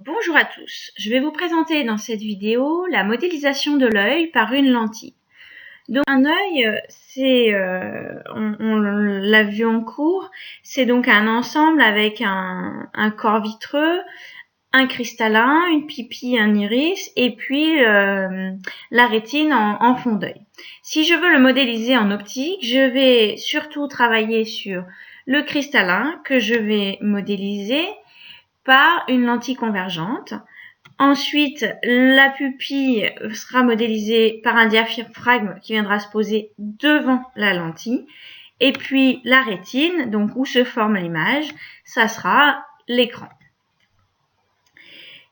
Bonjour à tous, je vais vous présenter dans cette vidéo la modélisation de l'œil par une lentille. Donc un œil, on l'a vu en cours, c'est donc un ensemble avec un corps vitreux, un cristallin, une pupille, un iris et puis la rétine en fond d'œil. Si je veux le modéliser en optique, je vais surtout travailler sur le cristallin que je vais modéliser par une lentille convergente. Ensuite, la pupille sera modélisée par un diaphragme qui viendra se poser devant la lentille. Et puis la rétine, donc où se forme l'image, ça sera l'écran.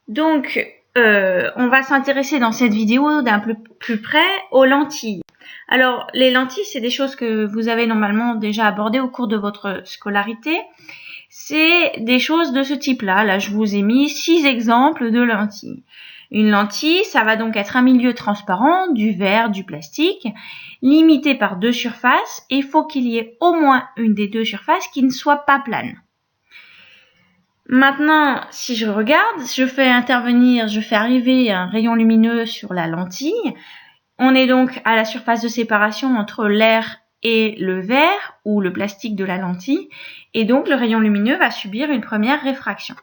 Donc, on va s'intéresser dans cette vidéo d'un peu plus près aux lentilles. Alors, les lentilles, c'est des choses que vous avez normalement déjà abordées au cours de votre scolarité. C'est des choses de ce type-là. Là, je vous ai mis 6 exemples de lentilles. Une lentille, ça va donc être un milieu transparent, du verre, du plastique, limité par 2 surfaces. Et il faut qu'il y ait au moins une des 2 surfaces qui ne soit pas plane. Maintenant, si je regarde, je fais arriver un rayon lumineux sur la lentille. On est donc à la surface de séparation entre l'air et le verre ou le plastique de la lentille, et donc le rayon lumineux va subir une première réfraction.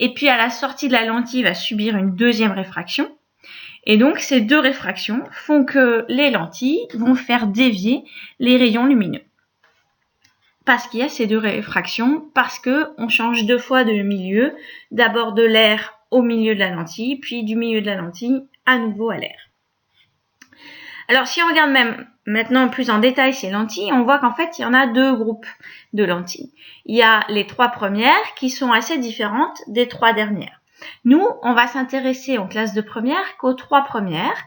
Et puis à la sortie de la lentille va subir une deuxième réfraction, et donc ces 2 réfractions font que les lentilles vont faire dévier les rayons lumineux. Parce qu'il y a ces 2 réfractions, parce qu'on change 2 fois de milieu, d'abord de l'air au milieu de la lentille, puis du milieu de la lentille à nouveau à l'air. Alors, si on regarde même maintenant plus en détail ces lentilles, on voit qu'en fait, il y en a 2 groupes de lentilles. Il y a les 3 premières qui sont assez différentes des 3 dernières. Nous, on va s'intéresser en classe de première qu'aux 3 premières,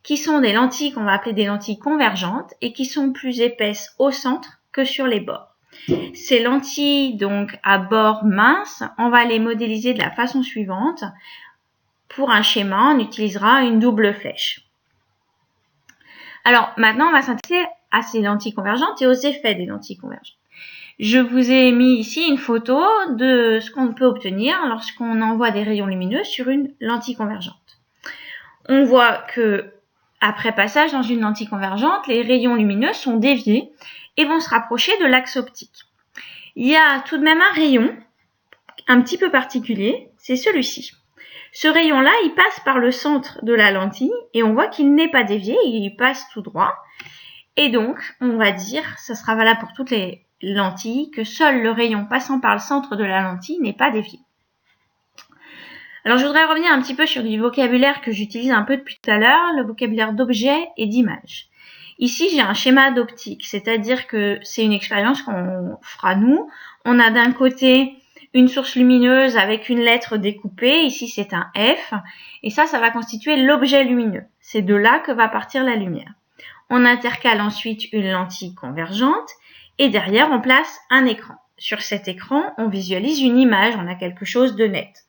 qui sont des lentilles qu'on va appeler des lentilles convergentes et qui sont plus épaisses au centre que sur les bords. Ces lentilles, donc à bord mince, on va les modéliser de la façon suivante. Pour un schéma, on utilisera une double flèche. Alors, maintenant, on va s'intéresser à ces lentilles convergentes et aux effets des lentilles convergentes. Je vous ai mis ici une photo de ce qu'on peut obtenir lorsqu'on envoie des rayons lumineux sur une lentille convergente. On voit que, après passage dans une lentille convergente, les rayons lumineux sont déviés et vont se rapprocher de l'axe optique. Il y a tout de même un rayon un petit peu particulier, c'est celui-ci. Ce rayon-là, il passe par le centre de la lentille et on voit qu'il n'est pas dévié, il passe tout droit. Et donc, on va dire, ça sera valable pour toutes les lentilles, que seul le rayon passant par le centre de la lentille n'est pas dévié. Alors, je voudrais revenir un petit peu sur du vocabulaire que j'utilise un peu depuis tout à l'heure, le vocabulaire d'objet et d'image. Ici, j'ai un schéma d'optique, c'est-à-dire que c'est une expérience qu'on fera nous. On a d'un côté une source lumineuse avec une lettre découpée, ici c'est un F, et ça va constituer l'objet lumineux. C'est de là que va partir la lumière. On intercale ensuite une lentille convergente, et derrière on place un écran. Sur cet écran, on visualise une image, on a quelque chose de net.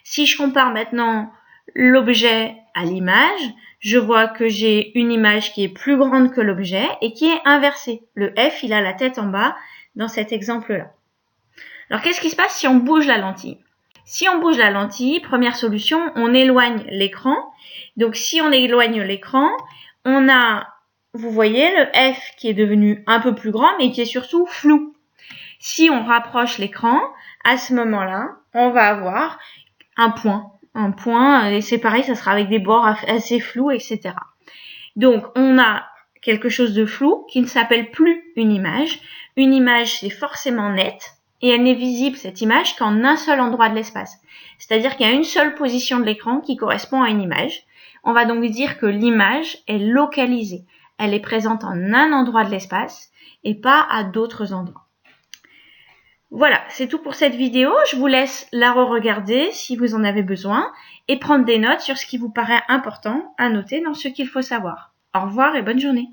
Si je compare maintenant l'objet à l'image, je vois que j'ai une image qui est plus grande que l'objet et qui est inversée. Le F, il a la tête en bas dans cet exemple-là. Alors, qu'est-ce qui se passe si on bouge la lentille? Si on bouge la lentille, première solution, on éloigne l'écran. Donc, si on éloigne l'écran, on a, vous voyez, le F qui est devenu un peu plus grand, mais qui est surtout flou. Si on rapproche l'écran, à ce moment-là, on va avoir un point. Un point, et c'est pareil, ça sera avec des bords assez flous, etc. Donc, on a quelque chose de flou qui ne s'appelle plus une image. Une image, c'est forcément net. Et elle n'est visible, cette image, qu'en un seul endroit de l'espace. C'est-à-dire qu'il y a une seule position de l'écran qui correspond à une image. On va donc dire que l'image est localisée. Elle est présente en un endroit de l'espace et pas à d'autres endroits. Voilà, c'est tout pour cette vidéo. Je vous laisse la re-regarder si vous en avez besoin et prendre des notes sur ce qui vous paraît important à noter dans ce qu'il faut savoir. Au revoir et bonne journée.